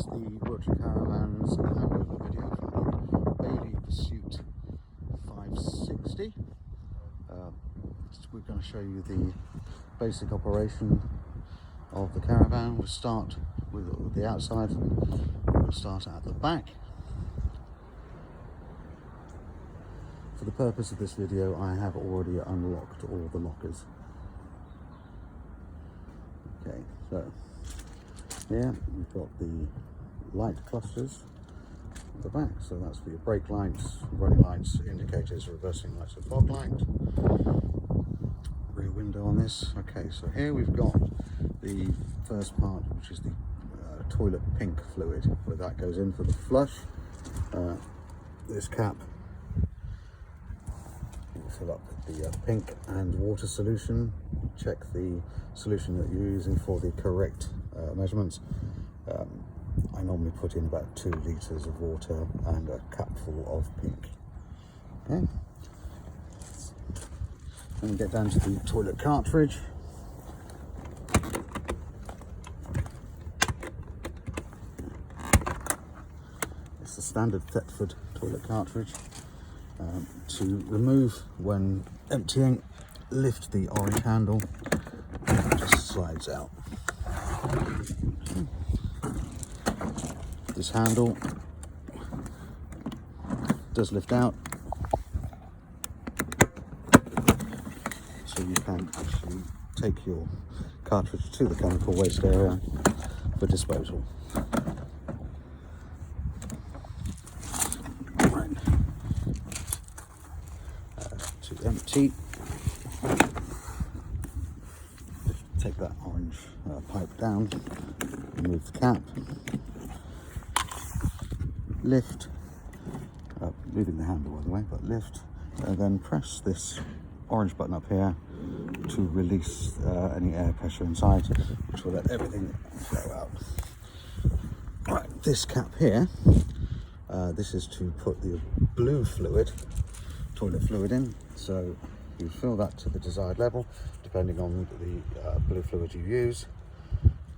the Rotary Caravan's handover video from the Bailey Pursuit 560. We're going to show you the basic operation of the caravan. We'll start with the outside. We'll start at the back. For the purpose of this video, I have already unlocked all the lockers. Okay, so here we've got the light clusters at the back, so that's for your brake lights, running lights, indicators, reversing lights, and fog light. Rear window on this. Okay, so here we've got the first part, which is the toilet pink fluid, where that goes in for the flush. This cap will fill up with the pink and water solution. Check the solution that you're using for the correct measurements. I normally put in about 2 litres of water and a cupful of pink. Okay. Then we get down to the toilet cartridge. It's the standard Thetford toilet cartridge. To remove when emptying, lift the orange handle, and it just slides out. This handle does lift out, so you can actually take your cartridge to the chemical waste area for disposal. Right. To empty, take that orange pipe down, remove the cap, lift, leaving the handle by the way, but lift, and then press this orange button up here to release any air pressure inside, which will let everything flow out. Right, this cap here, this is to put the blue fluid, toilet fluid in, so you fill that to the desired level depending on the blue fluid you use.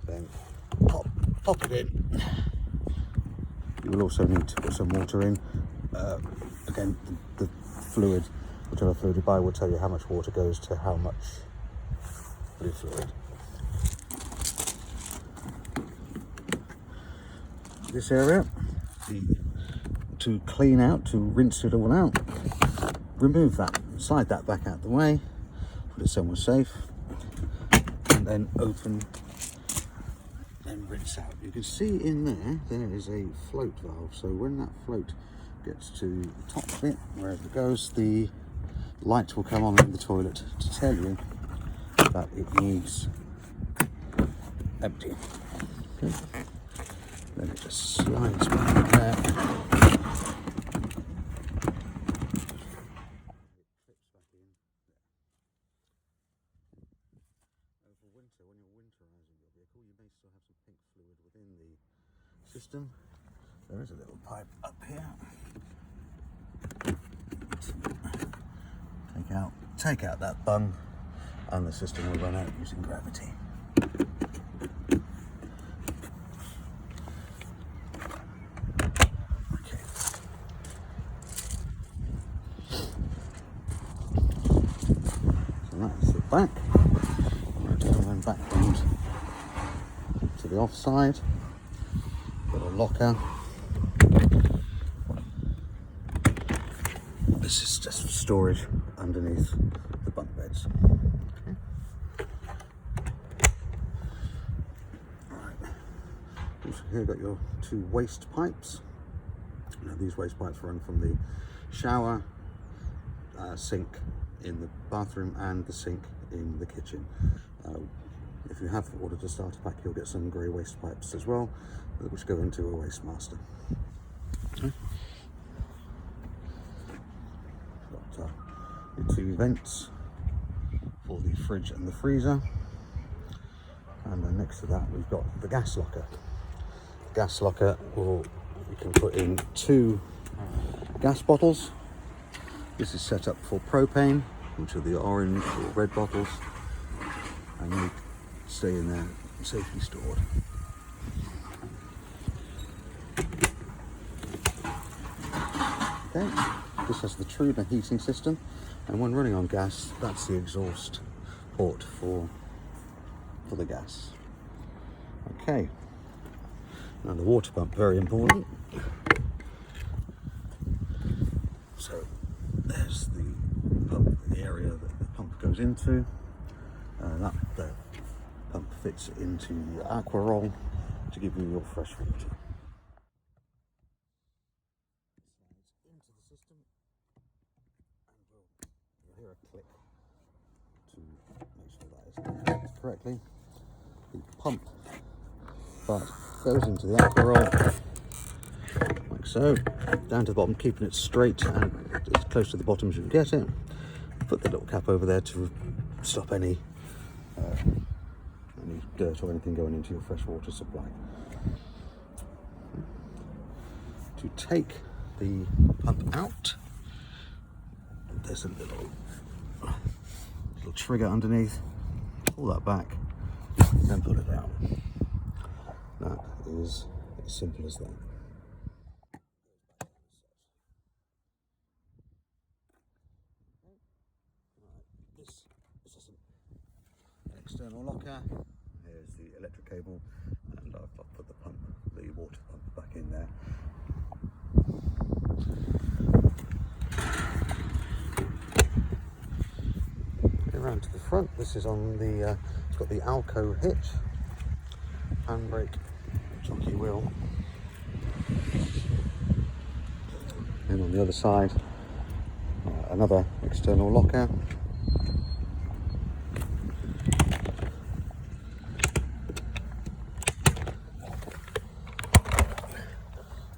Then pop it in. You will also need to put some water in. Again, the fluid, whichever fluid you buy, will tell you how much water goes to how much blue fluid. This area, to clean out, to rinse it all out, remove that, slide that back out the way, put it somewhere safe, and then open and rinse out. You can see in there is a float valve, so when that float gets to the top bit, wherever it goes, the light will come on in the toilet to tell you that it needs emptying. Okay. Then it just slides back in there. When you're winterizing your vehicle, you may still have some pink fluid within the system. There is a little pipe up here. Take out that bung, and the system will run out using gravity. Okay. So that's the back. And back round to the offside, got a locker. This is just for storage underneath the bunk beds. Okay. Right. Also here got your 2 waste pipes. Now these waste pipes run from the shower, sink in the bathroom, and the sink in the kitchen. If you have ordered a starter pack, you'll get some grey waste pipes as well, which go into a waste master. Okay. Got your 2 vents for the fridge and the freezer, and then next to that we've got the gas locker. The gas locker you can put in 2 gas bottles. This is set up for propane, which are the orange or red bottles, and they stay in there safely stored. Okay, this has the Truder heating system, and when running on gas, that's the exhaust port for the gas. Okay, now the water pump, very important. So there's the pump, the area that the pump goes into. The pump fits into the aqua roll to give you your fresh water. Slides into the system, and you'll hear a click to make sure that is connected correctly. The pump part goes into the aqua roll, like so, down to the bottom, keeping it straight and as close to the bottom as you can get it. Put the little cap over there to stop any dirt or anything going into your freshwater supply. To take the pump out, there's a little trigger underneath. Pull that back, then pull it out. That is as simple as that. This is an external locker. Here's the electric cable, and I've put the water pump back in there. Around to the front, this is on the, it's got the Alco hitch, handbrake, jockey wheel. And on the other side, another external locker.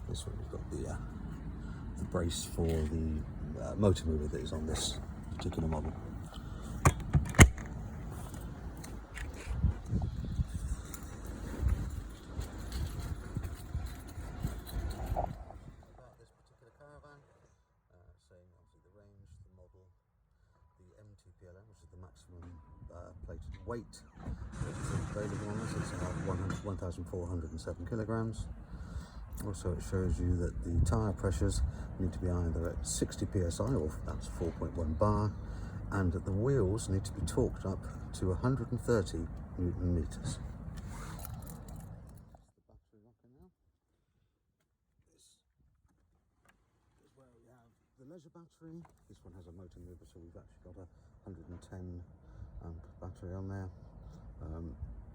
This one, we've got the brace for the motor mover that is on this particular model. About this particular caravan, saying obviously the range, the model, the MTPLM, which is the maximum plated weight that's available on this. It's 1,407 kilograms. Also, it shows you that the tyre pressures need to be either at 60 psi, or that's 4.1 bar, and that the wheels need to be torqued up to 130 Newton meters. The battery locker now. This is where we have the leisure battery. This one has a motor mover, so we've actually got a 110 amp battery on there.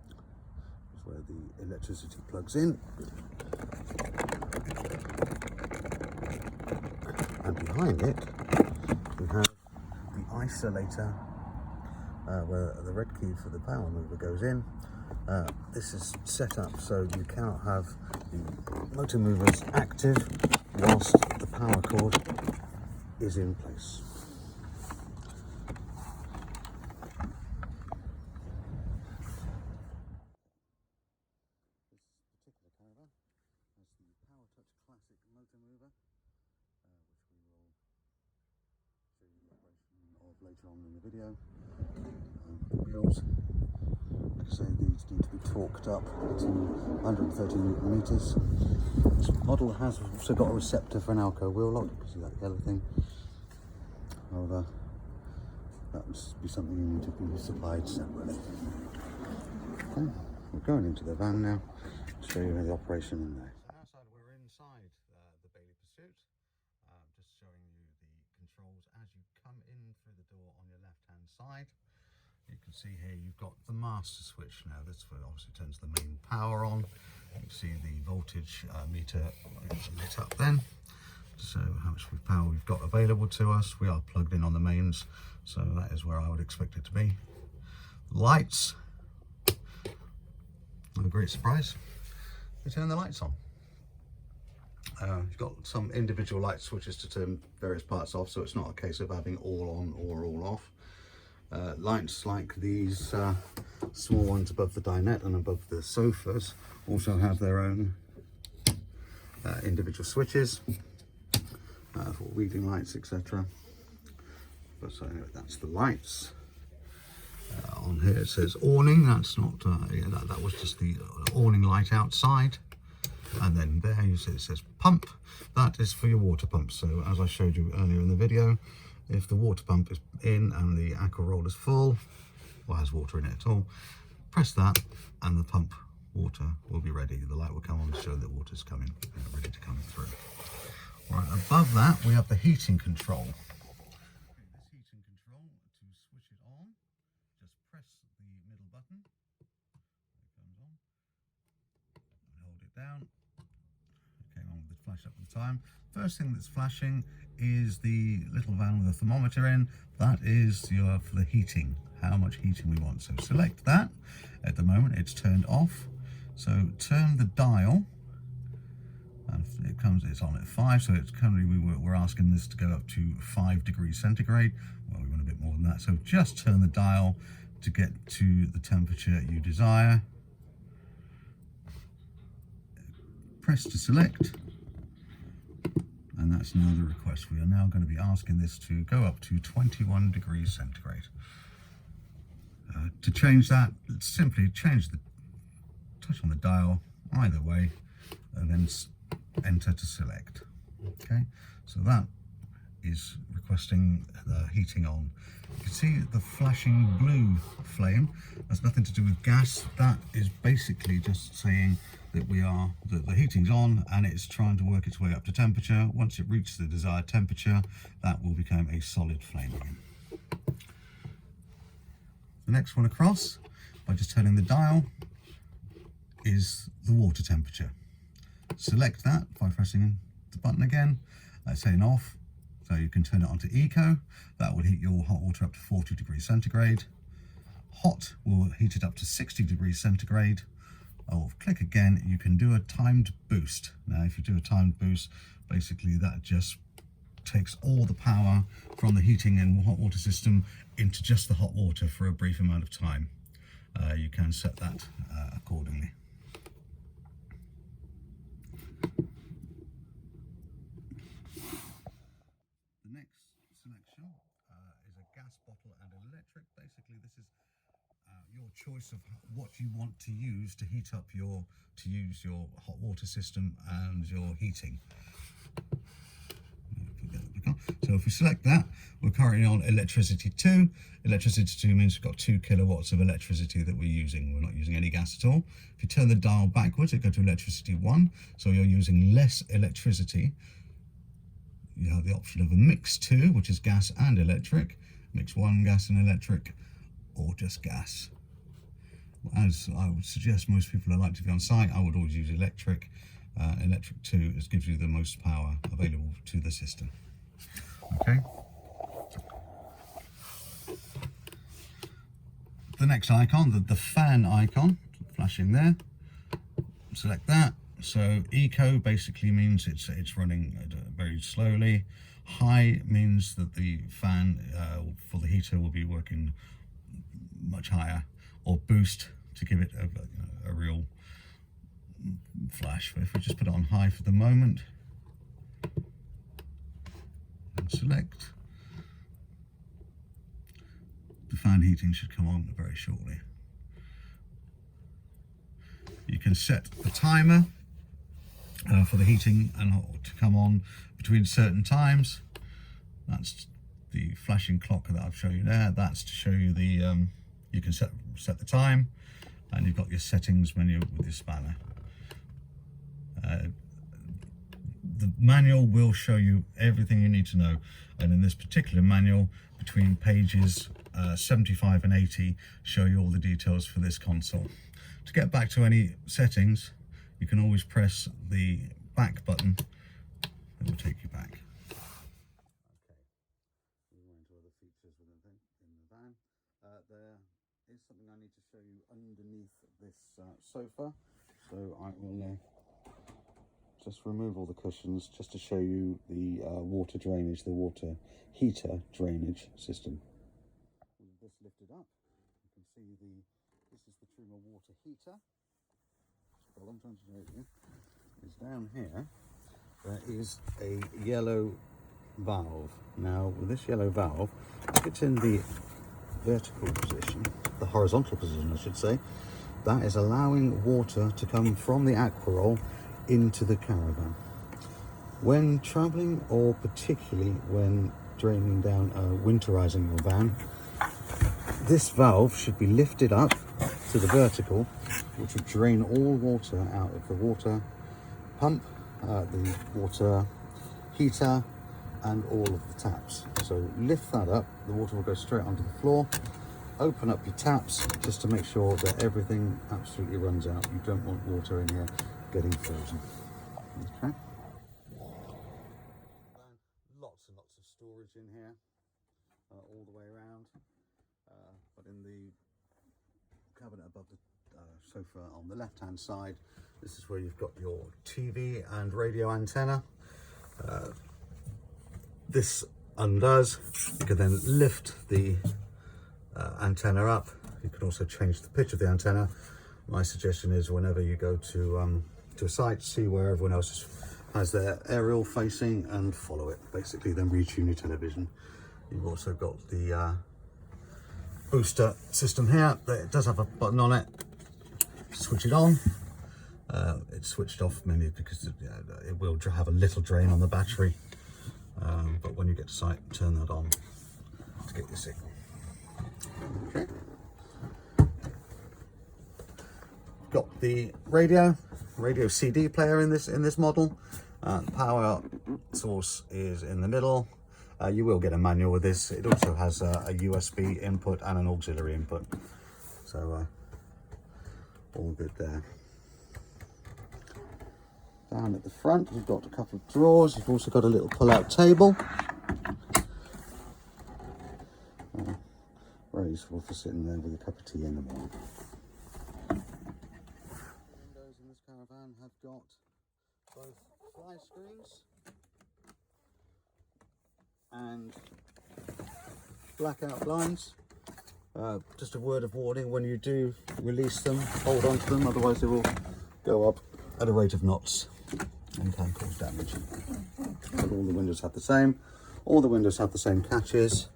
This is where the electricity plugs in. And behind it, we have the isolator, where the red key for the power mover goes in. This is set up so you cannot have the motor movers active whilst the power cord is in place. This particular caravan has the Power Touch Classic motor mover, which we will show you the operation of later on in the video. The wheels, like I say, these need to be torqued up to 130 Newton meters. This model has also got a receptor for an Alco wheel lock. You can see that yellow thing. However, that would be something you need to be supplied separately. Okay, we're going into the van now to show you the operation in there. So outside, we're inside the Bailey Pursuit, just showing you the controls as you come in through the door on your left hand side. You can see here you've got the master switch now. This obviously turns the main power on. You can see the voltage meter lit up then, so how much power we've got available to us. We are plugged in on the mains, so that is where I would expect it to be. Lights, no great surprise, we turn the lights on. You've got some individual light switches to turn various parts off, so it's not a case of having all on or all off. Lights like these small ones above the dinette and above the sofas also have their own individual switches for reading lights, etc. But so anyway, that's the lights. On here it says awning. That's not that was just the awning light outside. And then there you see it says pump. That is for your water pump. So as I showed you earlier in the video, if the water pump is in and the aqua roll is full, or has water in it at all, press that and the pump water will be ready. The light will come on to show that water's coming, ready to come through. Right, above that we have the heating control. This heating control, to switch it on, just press the middle button. It comes on. And hold it down. It came on with the flash up at the time. First thing that's flashing is the little van with a thermometer in. That is for the heating, how much heating we want. So select that. At the moment it's turned off. So turn the dial, and it's on at 5. So it's currently we're asking this to go up to 5 degrees centigrade. Well, we want a bit more than that. So just turn the dial to get to the temperature you desire. Press to select. And that's now the request. We are now going to be asking this to go up to 21 degrees centigrade. To change that, simply touch on the dial either way and then enter to select. Okay, so that is requesting the heating on. You can see the flashing blue flame. That's nothing to do with gas. That is basically just saying that the heating's on and it's trying to work its way up to temperature. Once it reaches the desired temperature, that will become a solid flame again. The next one across, by just turning the dial, is the water temperature. Select that by pressing the button again. That's saying off, so you can turn it on to eco. That will heat your hot water up to 40 degrees centigrade. Hot will heat it up to 60 degrees centigrade. I'll click again. You can do a timed boost. Now, if you do a timed boost, basically that just takes all the power from the heating and hot water system into just the hot water for a brief amount of time. You can set that accordingly. The next selection is a gas bottle and electric. Basically, this is your choice of what you want to use to heat up your hot water system and your heating. So if we select that, we're currently on electricity 2. Electricity 2 means we've got 2 kilowatts of electricity that we're using. We're not using any gas at all. If you turn the dial backwards, it goes to electricity 1. So you're using less electricity. You have the option of a mix 2, which is gas and electric. Mix 1, gas and electric, or just gas. As I would suggest most people are likely to be on site, I would always use electric. Electric 2 gives you the most power available to the system. Okay. The next icon, the fan icon, flashing there. Select that. So eco basically means it's running very slowly. High means that the fan for the heater will be working much higher, or boost to give it a real flash. But if we just put it on high for the moment and select, the fan heating should come on very shortly. You can set the timer for the heating and to come on between certain times. That's the flashing clock that I've shown you there. That's to show you the you can set the time, and you've got your settings menu with your spanner. The manual will show you everything you need to know, and in this particular manual, between pages 75 and 80, show you all the details for this console. To get back to any settings, you can always press the back button. It will take you back. Okay, we went into other features in the van. There is something I need to show you underneath this sofa, so I will just remove all the cushions just to show you the water drainage, the water heater drainage system. With this lifted up, you can see this is the Truma water heater. What I'm trying to show you is down here, there is a yellow valve. Now, with this yellow valve, if it's in the vertical position, the horizontal position I should say, that is allowing water to come from the aqua roll into the caravan. When traveling, or particularly when draining down, winterizing your van, this valve should be lifted up to the vertical, which would drain all water out of the water pump, the water heater, and all of the taps. So lift that up, the water will go straight onto the floor. Open up your taps just to make sure that everything absolutely runs out. You don't want water in here getting frozen. Okay. Lots and lots of storage in here, all the way around. But in the cabinet above the sofa on the left hand side, this is where you've got your TV and radio antenna. This undoes. You can then lift the antenna up. You can also change the pitch of the antenna. My suggestion is whenever you go to a site, see where everyone else has their aerial facing and follow it. Basically, then retune your television. You've also got the booster system here. It does have a button on it. Switch it on. It's switched off mainly because it will have a little drain on the battery. But when you get to site, turn that on to get your signal. Okay. Got the radio CD player in this model. The power source is in the middle. You will get a manual with this. It also has a USB input and an auxiliary input. So all good there. Down at the front, you've got a couple of drawers. You've also got a little pull-out table. Very useful for sitting there with a cup of tea in the morning. Windows in this caravan have got both fly screens and blackout blinds. Just a word of warning, when you do release them, hold on to them, otherwise they will go up at a rate of knots and can cause damage. But all the windows have the same. All the windows have the same catches,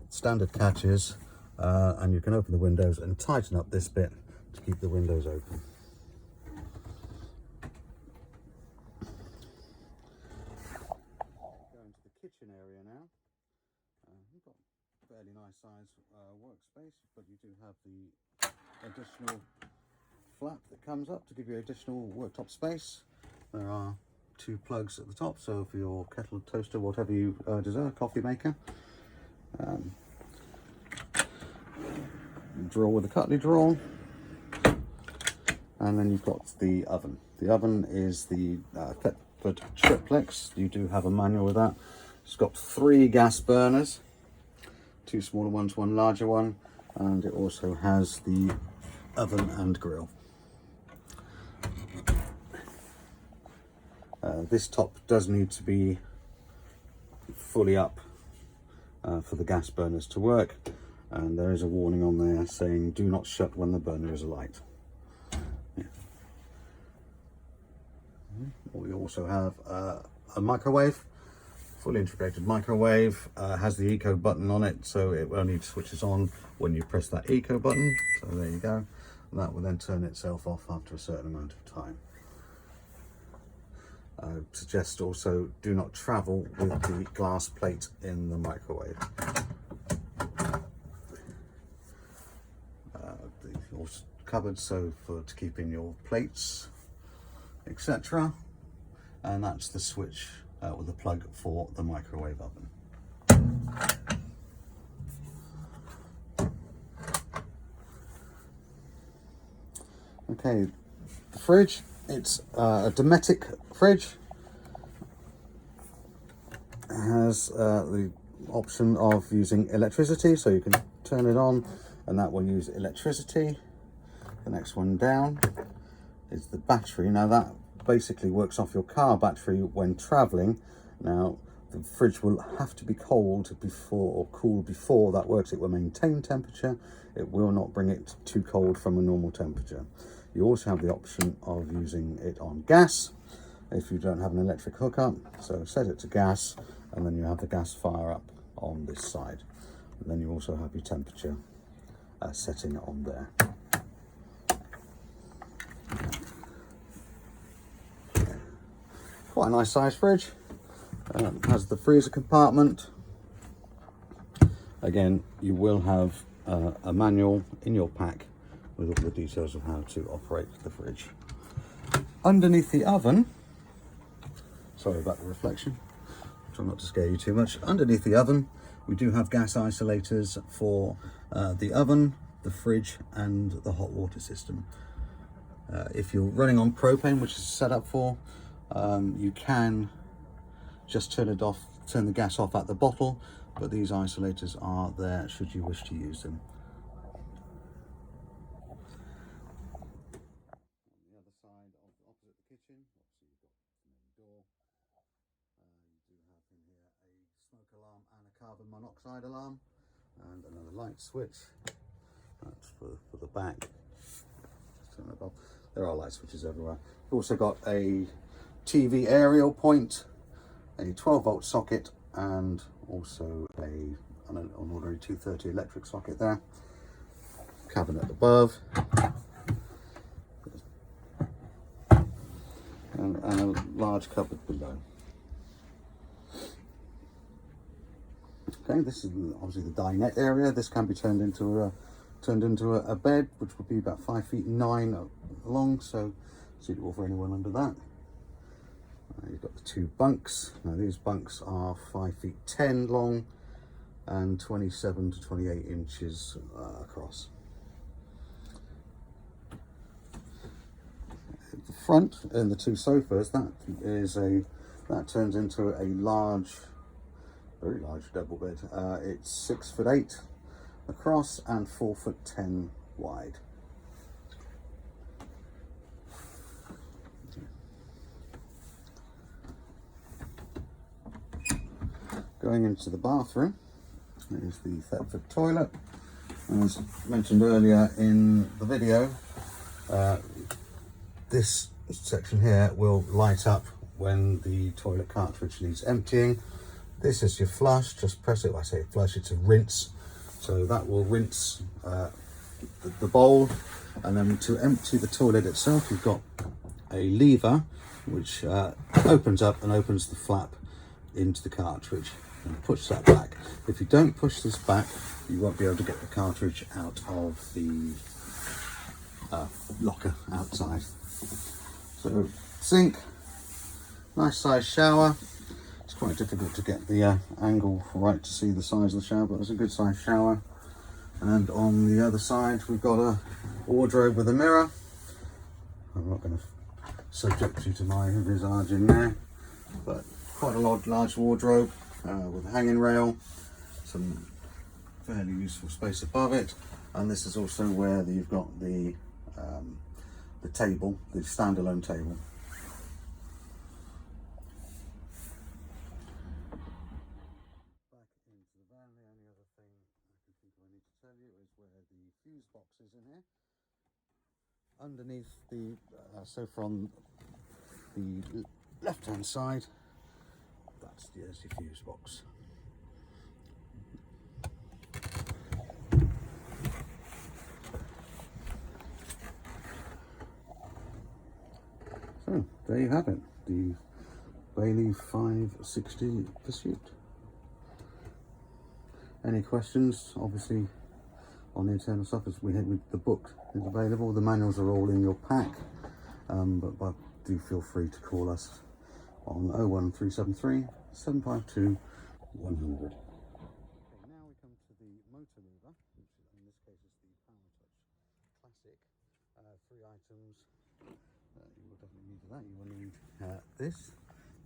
standard catches, and you can open the windows and tighten up this bit to keep the windows open. Going to the kitchen area now. You've got a fairly nice size workspace, but you do have the additional flap that comes up to give you additional worktop space. There are two plugs at the top, so for your kettle, toaster, whatever you desire, coffee maker. Drawer with a cutlery drawer, and then you've got the oven. The oven is the Thetford triplex. You do have a manual with that. It's got 3 gas burners, 2 smaller ones, 1 larger one, and it also has the oven and grill. This top does need to be fully up for the gas burners to work, and there is a warning on there saying do not shut when the burner is alight. Yeah. We also have a microwave, fully integrated microwave, has the eco button on it, so it only switches on when you press that eco button. So there you go. And that will then turn itself off after a certain amount of time. I suggest also do not travel with the glass plate in the microwave. The cupboard, so to keep in your plates, etc. And that's the switch with the plug for the microwave oven. Okay, the fridge, it's a Dometic fridge. It has the option of using electricity, so you can turn it on and that will use electricity. The next one down is the battery. Now that basically works off your car battery when traveling. Now the fridge will have to be cold before, or cool before that works. It will maintain temperature. It will not bring it too cold from a normal temperature. You also have the option of using it on gas if you don't have an electric hookup. So set it to gas, and then you have the gas fire up on this side. And then you also have your temperature setting on there. Quite a nice size fridge. Has the freezer compartment. Again, you will have a manual in your pack with all the details of how to operate the fridge. Underneath the oven, sorry about the reflection, try not to scare you too much. Underneath the oven, we do have gas isolators for the oven, the fridge, and the hot water system. If you're running on propane, which is set up for, you can just turn the gas off at the bottle, but these isolators are there should you wish to use them. On the other side, opposite the kitchen, obviously you've got the main door. You do have in here a smoke alarm and a carbon monoxide alarm, and another light switch. That's for the back. Just turn that off. There are light switches everywhere. We've also got a TV aerial point, a 12-volt socket, and also an ordinary 230 electric socket there. Cabinet above, and a large cupboard below. Okay, this is obviously the dinette area. This can be turned into a bed, which would be about 5 feet 9 long, so suitable for anyone under that. You've got the 2 bunks. Now these bunks are 5 feet 10 long and 27 to 28 inches across. At the front, and the 2 sofas, that turns into a large, very large double bed. It's 6 foot 8 across and 4 foot 10 wide. Going into the bathroom, there's the Thetford toilet. And as mentioned earlier in the video, this section here will light up when the toilet cartridge needs emptying. This is your flush. Just press it. When I say flush, it's a rinse. So that will rinse the bowl. And then to empty the toilet itself, you've got a lever which opens up and opens the flap into the cartridge and push that back. If you don't push this back, you won't be able to get the cartridge out of the locker outside. So sink, nice size shower. It's quite difficult to get the angle right to see the size of the shower, but it's a good size shower. And on the other side, we've got a wardrobe with a mirror. I'm not going to subject you to my visage in there, but quite a large wardrobe with a hanging rail, some fairly useful space above it, and this is also where you've got the table, the standalone table. Back into the van, the only other thing I think I need to tell you is where the fuse box is in here. Underneath the, so from the left-hand side, there's your fuse box. So there you have it, the Bailey 560 Pursuit. Any questions? Obviously, on the internal stuff, the book is available. The manuals are all in your pack, but do feel free to call us on 01373 752 100. Okay, now we come to the motor mover, which in this case is the Power Touch Classic. 3 items. You will definitely need that. You will need this.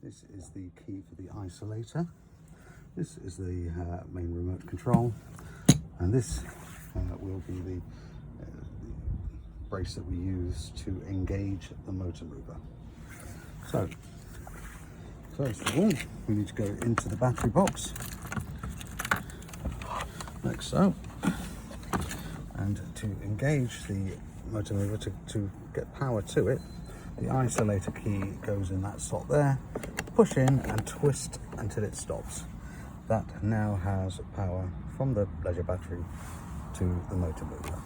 This is the key for the isolator. This is the main remote control, and this will be the brace that we use to engage the motor mover. So, first of all, we need to go into the battery box, like so, and to engage the motor mover, to get power to it, the isolator key goes in that slot there. Push in and twist until it stops. That now has power from the leisure battery to the motor mover.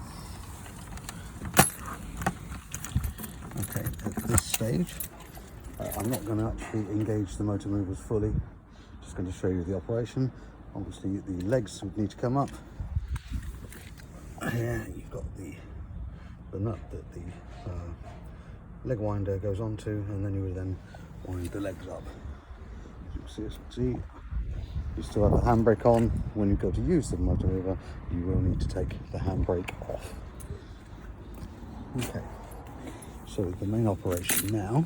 Okay, at this stage, I'm not going to actually engage the motor movers fully, just going to show you the operation. Obviously the legs would need to come up. Here you've got the nut that the leg winder goes onto, and then you would then wind the legs up. As you can see, you still have the handbrake on. When you go to use the motor mover, you will need to take the handbrake off. Okay, so the main operation now.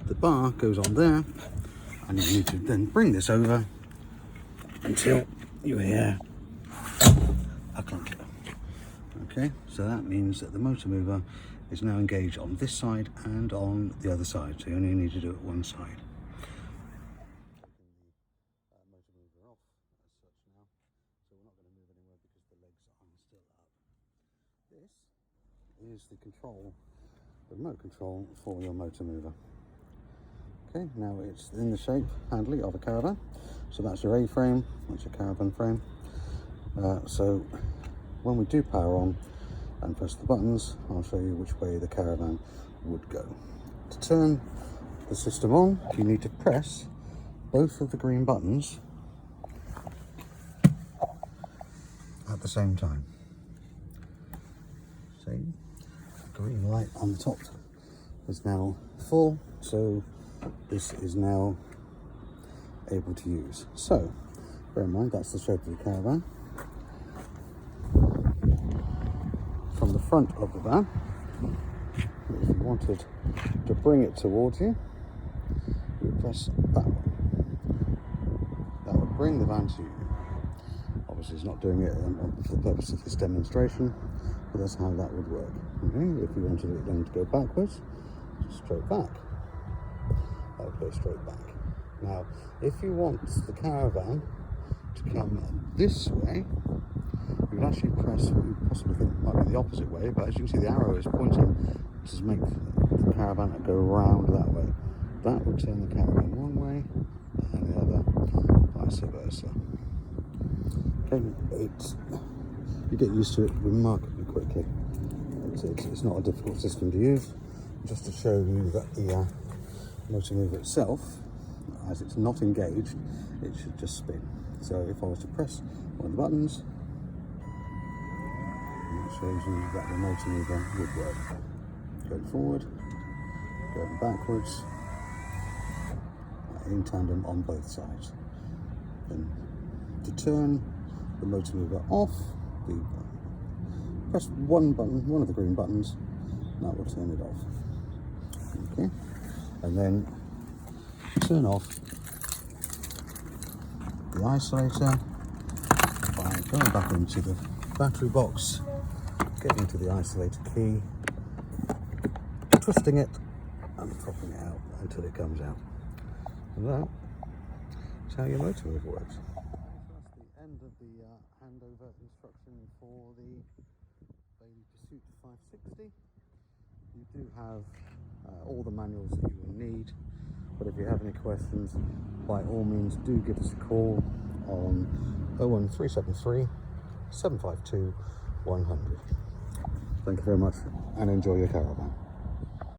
The bar goes on there, and you need to then bring this over until you hear a clunk. Okay, so that means that the motor mover is now engaged on this side and on the other side, so you only need to do it one side. Taking the motor mover off as such now, so we're not going to move anywhere because the legs are still up. This is the control, the remote control for your motor mover. Okay, now it's in the shape, handily, of a caravan. So that's your A-frame, that's your caravan frame. So when we do power on and press the buttons, I'll show you which way the caravan would go. To turn the system on, you need to press both of the green buttons at the same time. See, the green light on the top is now full, so this is now able to use. So bear in mind that's the shape of the caravan. From the front of the van, if you wanted to bring it towards you, you would press that one. That would bring the van to you. Obviously it's not doing it for the purpose of this demonstration, but that's how that would work. Okay? If you wanted it then to go backwards, straight back, that would go straight back. Now, if you want the caravan to come this way, you would actually press what you possibly think might be the opposite way, but as you can see the arrow is pointing to make the caravan go round that way. That would turn the caravan one way and the other vice versa. Okay, you get used to it remarkably quickly. It's not a difficult system to use. Just to show you that the motor mover itself, as it's not engaged, it should just spin. So if I was to press one of the buttons, it shows you that the motor mover would work. Going forward, going backwards, in tandem on both sides. Then to turn the motor mover off, press one button, one of the green buttons, and that will turn it off. Okay, and then turn off the isolator by going back into the battery box, getting into the isolator key, twisting it and popping it out until it comes out. And that is how your motor mover works. So that's the end of the handover instruction for the Bailey Pursuit 560. You do have all the manuals that you will need, but if you have any questions, by all means do give us a call on 01373 752 100. Thank you very much and enjoy your caravan.